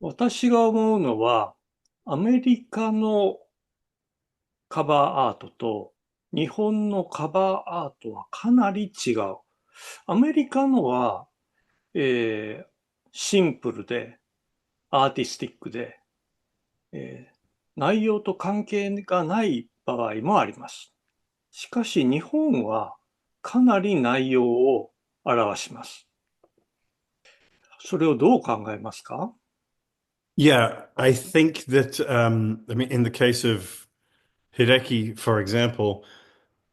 私が思うのは、アメリカのカバーアートと日本のカバーアートはかなり違う。アメリカのは、シンプルでアーティスティックで、内容と関係がない場合もあります。しかし日本はかなり内容を表します。それをどう考えますか？ Yeah, I think that I mean, in the case of Hideki, for example,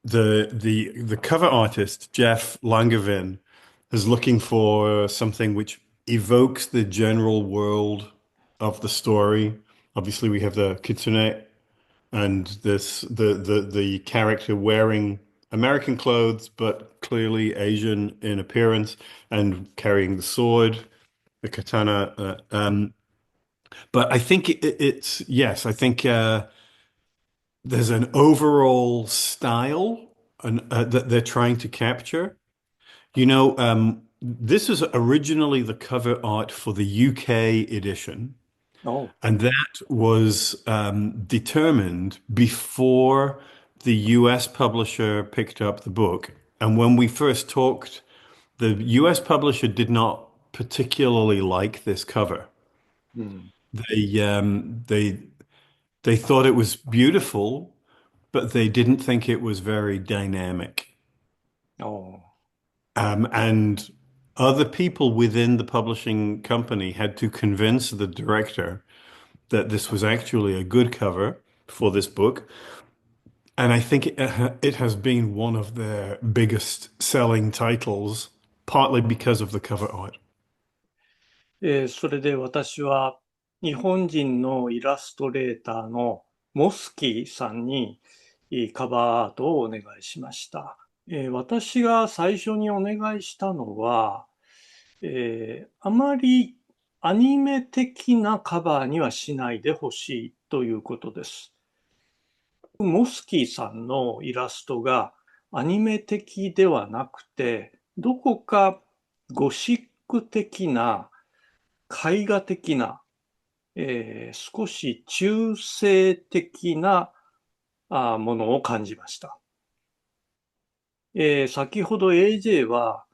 the cover artist Jeff Langevin is looking for something which evokes the general world of the story. Obviously, we have the kitsune and the character wearing American clothes, but clearly Asian in appearance and carrying the sword, the katana. But I think it's yes, I think there's an overall style that they're trying to capture. This is originally the cover art for the UK edition, Oh, and that was determined before the US publisher picked up the book. And when we first talked, the US publisher did not particularly like this cover. うん。They thought it was beautiful, but they didn't think it was very dynamic. Oh. And other people within the publishing company had to convince the director that this was actually a good cover for this book. And I think it has been one of their biggest selling titles, partly because of the cover art. それで私は日本人のイラストレーターのモスキーさんにカバーアートをお願いしました。私が最初にお願いしたのは、あまりアニメ的なカバーにはしないでほしいということです。モスキーさんのイラストがアニメ的ではなくて、どこかゴシック的な絵画的な、少し中性的なものを感じました。先ほど AJ は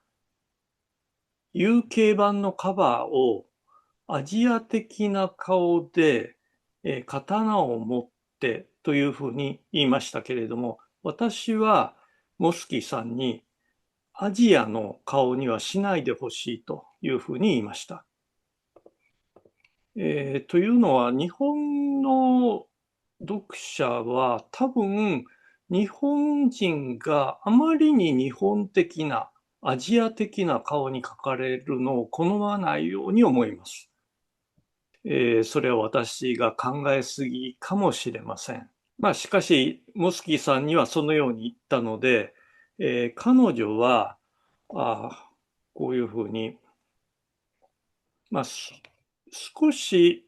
UK 版のカバーをアジア的な顔で、刀を持ってというふうに言いましたけれども、私はモスキーさんにアジアの顔にはしないでほしいというふうに言いました。というのは、日本の読者は多分、日本人があまりに日本的な、アジア的な顔に描かれるのを好まないように思います。それは私が考えすぎかもしれません。まあ、しかし、モスキーさんにはそのように言ったので、彼女は、こういうふうに、まあ、少し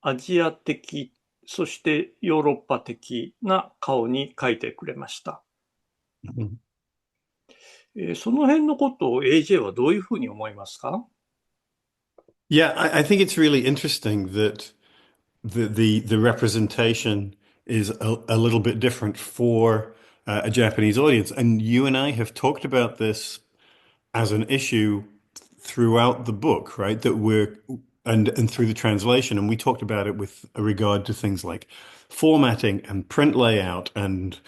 アジア的、そしてヨーロッパ的な顔に描いてくれました。その辺のことを AJ はどういうふうに思いますか？ Yeah, I think it's really interesting that the representation is a little bit different for a Japanese audience. And you and I have talked about this as an issue throughout the book, right? That we're and through the translation, and we talked about it with regard to things like formatting and print layout and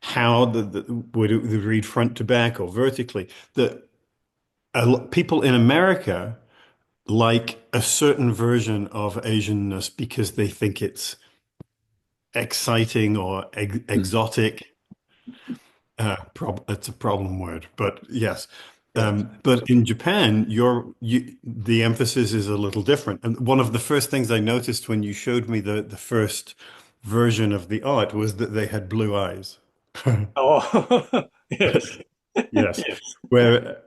how would it read front to back or vertically. That people in America like a certain version of Asianness because they think it's exciting or exotic. It's a problem word, but yes. Yes. But in Japan, the emphasis is a little different. And one of the first things I noticed when you showed me the first version of the art was that they had blue eyes. Oh, yes. Yes. Yes. Where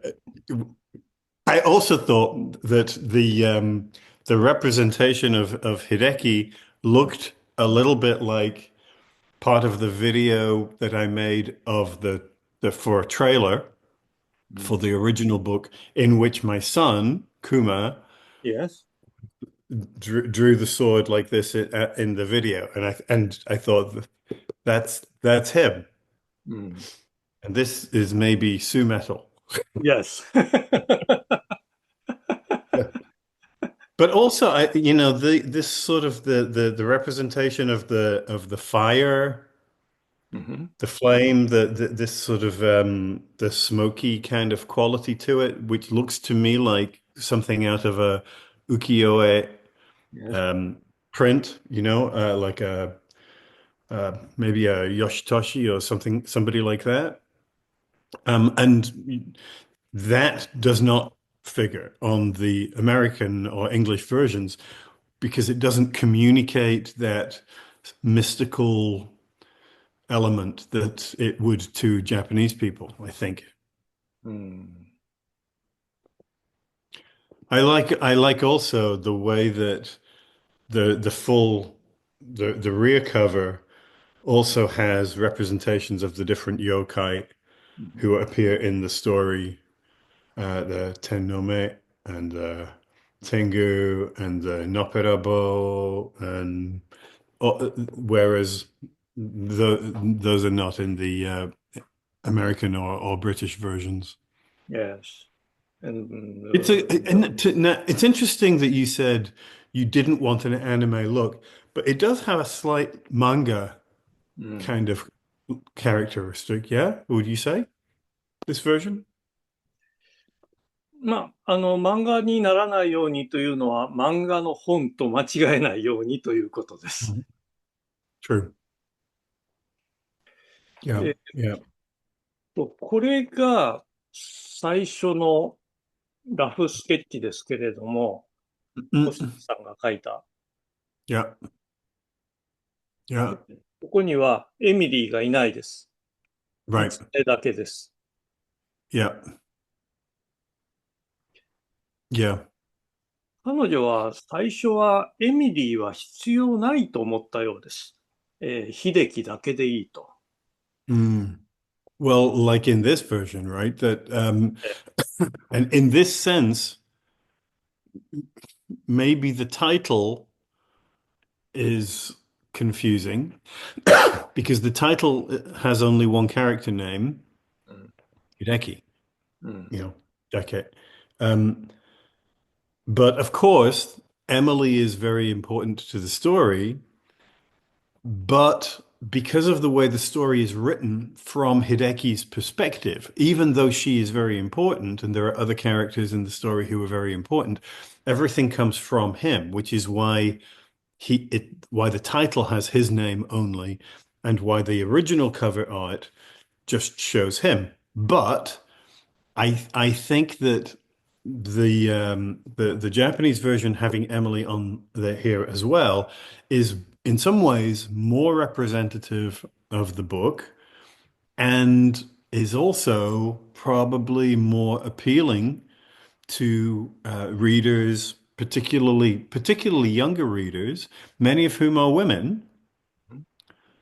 I also thought that the representation of Hideki looked a little bit like part of the video that I made of the for a trailer for the original book, in which my son Kuma Yes. drew the sword like this in the video, and I thought that's him, うん。and this is maybe Su Metal. Yes. Yeah. But also, you know, this sort of the representation of the fire, うん。the flame, this sort of the smoky kind of quality to it, which looks to me like something out of a ukiyo-e Yes. um, print, you know, like a maybe a Yoshitoshi or somebody like that. And that does not figure on the American or English versions because it doesn't communicate that mystical element that it would to Japanese people, I think. うん。I like also the way that the full the rear cover also has representations of the different yokai うん。who appear in the story, the Tennome and the Tengu and the Noperabo, and whereas those are not in the American or British versions. Yes. And, It's interesting that you said you didn't want an anime look, but it does have a slight manga うん。kind of characteristic, yeah? Would you say this version? まあ、漫画にならないようにというのは、漫画の本と間違えないようにということです。Mhm. True. Yeah, えっ yeah. これが最初のラフスケッチですけれども、星Mm, さんが書いた。yeah, で yeah. ここにはエミリーがいないです。Right. 狐だけです。Yeah, yeah. 彼女は最初はエミリーは必要ないと思ったようです。秀樹だけでいいと。Mm. Well, like in this version, right? That and in this sense, maybe the title is confusing because the title has only one character name, うん。Hideki, うん。you know, Deke. Um, but of course, Emily is very important to the story, but because of the way the story is written from Hideki's perspective, even though she is very important and there are other characters in the story who are very important, everything comes from him, which is why why the title has his name only and why the original cover art just shows him. But I think that the Japanese version having Emily on here as well is in some ways more representative of the book and is also probably more appealing to readers, particularly younger readers, many of whom are women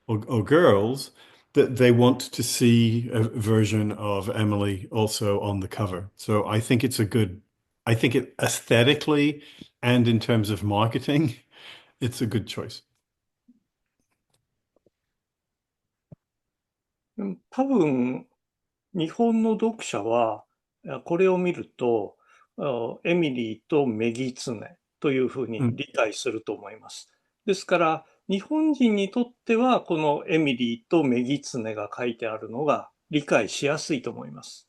or girls, that they want to see a version of Emily also on the cover. So I think I think it aesthetically and in terms of marketing, it's a good choice. 多分、日本の読者は、これを見ると、エミリーとメギツネというふうに Mm. 理解すると思います。ですから、日本人にとっては、このエミリーとメギツネが書いてあるのが理解しやすいと思います。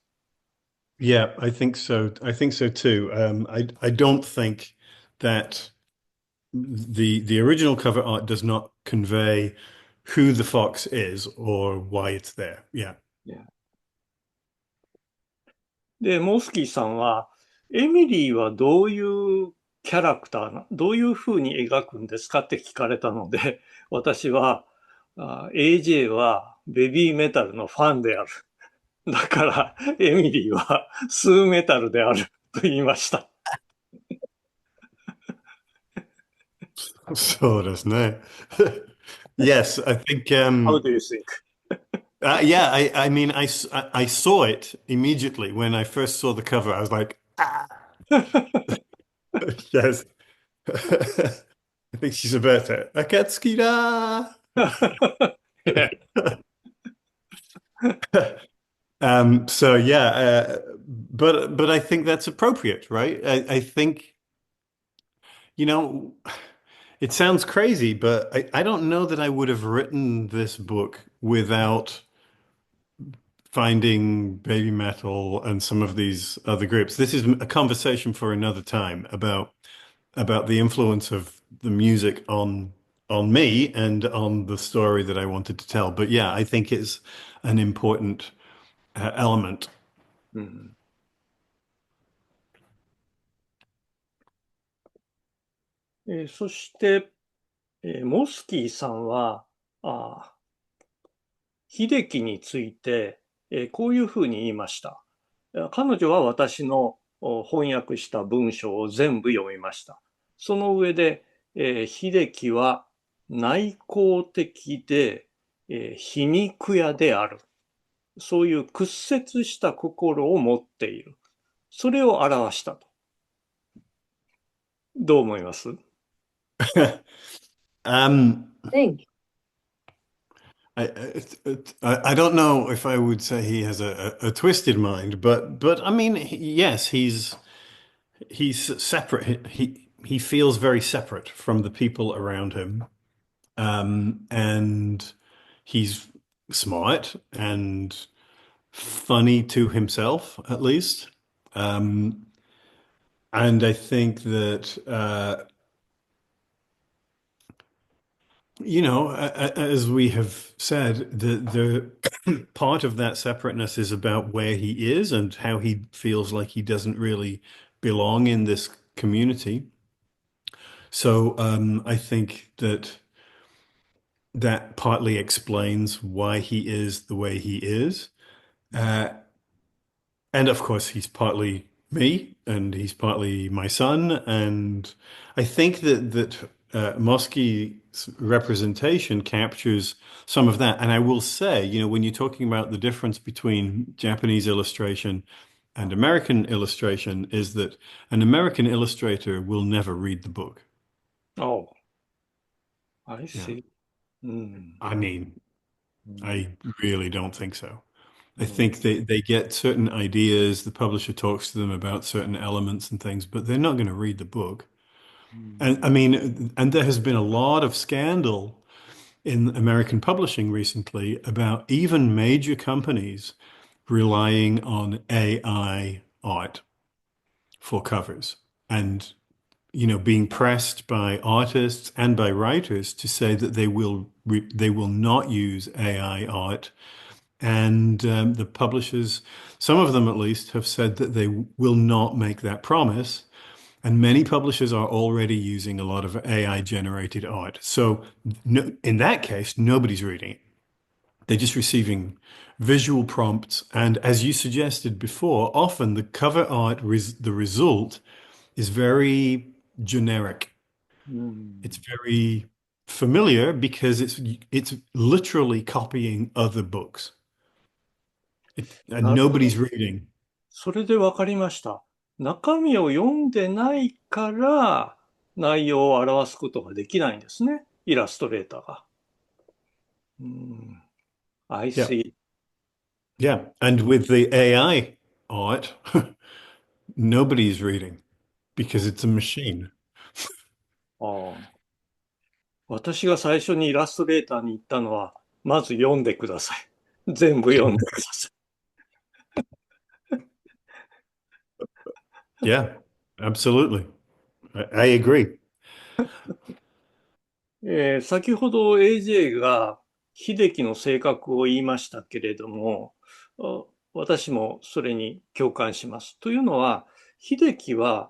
Yeah, I think so. I think so too. I don't think that the original cover art does not convey who the fox is or why it's there. Yeah. で、モスキーさんは、エミリーはどういうキャラクターどういうふうに描くんですかって聞かれたので、私は、AJ はベビーメタルのファンである。だから、エミリーはスーメタルであると言いました。So doesn't it? Yes, I think How do you think? yeah, I mean I saw it immediately when I first saw the cover. I was like, ah, yes. I think she's about to. Akatsuki da! Yeah. So yeah, but I think that's appropriate, right? I think, you know, it sounds crazy, but I don't know that I would have written this book without finding Baby Metal and some of these other groups. This is a conversation for another time about the influence of the music on me and on the story that I wanted to tell. But yeah, I think it's an important element. うん。そして、モスキーさんは、あ秀樹について、こういうふうに言いました。彼女は私の翻訳した文章を全部読みました。その上で、秀樹は内向的で、皮肉屋である。そういう屈折した心を持っている。それを表したと。どう思います？ Think. I don't know if I would say he has a twisted mind, but I mean, yes, he's separate. He feels very separate from the people around him, and he's smart and funny to himself, at least. Um, and I think that as we have said, the part of that separateness is about where he is and how he feels like he doesn't really belong in this community. So I think that partly explains why he is the way he is. Uh, and of course, he's partly me, and he's partly my son. And I think that Mosky's representation captures some of that. And I will say, when you're talking about the difference between Japanese illustration and American illustration, is that an American illustrator will never read the book. Oh, I Yeah. see. うん。I mean, うん。I really don't think so. う I ん。think they get certain ideas, the publisher talks to them about certain elements and things, but they're not going to read the book. うん。And I mean, and there has been a lot of scandal in American publishing recently about even major companies relying on AI art for covers and, being pressed by artists and by writers to say that they will not use AI art. And the publishers, some of them at least, have said that they will not make that promise. And many publishers are already using a lot of AI generated art. So no, in that case, nobody's reading it. They're just receiving visual prompts. And as you suggested before, often the cover art, the result is very generic. う It's ん。very familiar because it's literally copying other books. And なるほど。nobody's reading. それで分かりました。中身を読んでないから内容を表すことができないんですね。イラストレーターが。うん。I Yeah. see. Yeah. And with the AI art, nobody's reading because it's a machine. ああ。私が最初にイラストレーターに言ったのは、まず読んでください。全部読んでください。Yeah, absolutely. I agree. 先ほど AJ が秀樹の性格を言いましたけれども、私もそれに共感します。というのは、秀樹は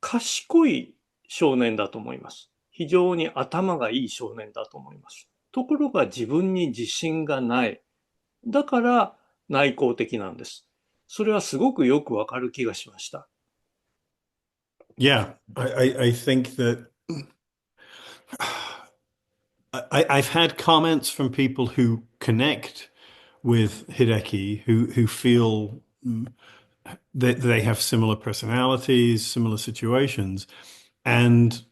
賢い少年だと思います。非常に頭がいい少年だと思います。ところが自分に自信がない。だから内向的なんです。それはすごくよくわかる気がしました。Yeah, I think that I've had comments from people who connect with Hideki, who feel that they have similar personalities, similar situations. And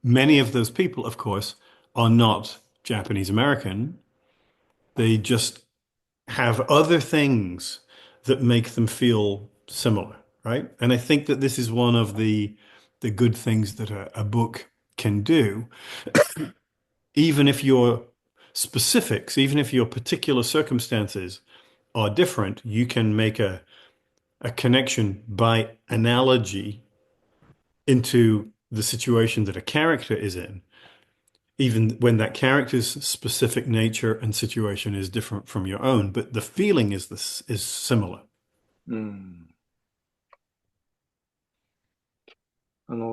many of those people, of course, are not Japanese American. They just have other things that make them feel similar, right? And I think that this is one of the good things that a book can do, even if your specifics, even if your particular circumstances are different, you can make a connection by analogy into the situation that a character is in, even when that character's specific nature and situation is different from your own, but the feeling is similar. うん。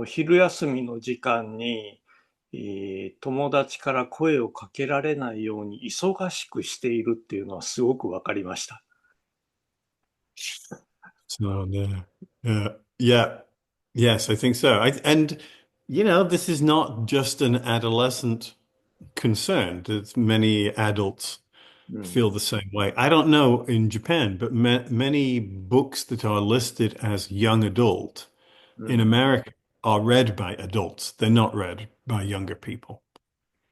昼休みの時間に、友達から声をかけられないように忙しくしているっていうのはすごくわかりました。So, yeah, yes, I think so. And this is not just an adolescent concern. That many adults うん。feel the same way. I don't know in Japan, but many books that are listed as young adult う in ん。America are read by adults. They're not read by younger people.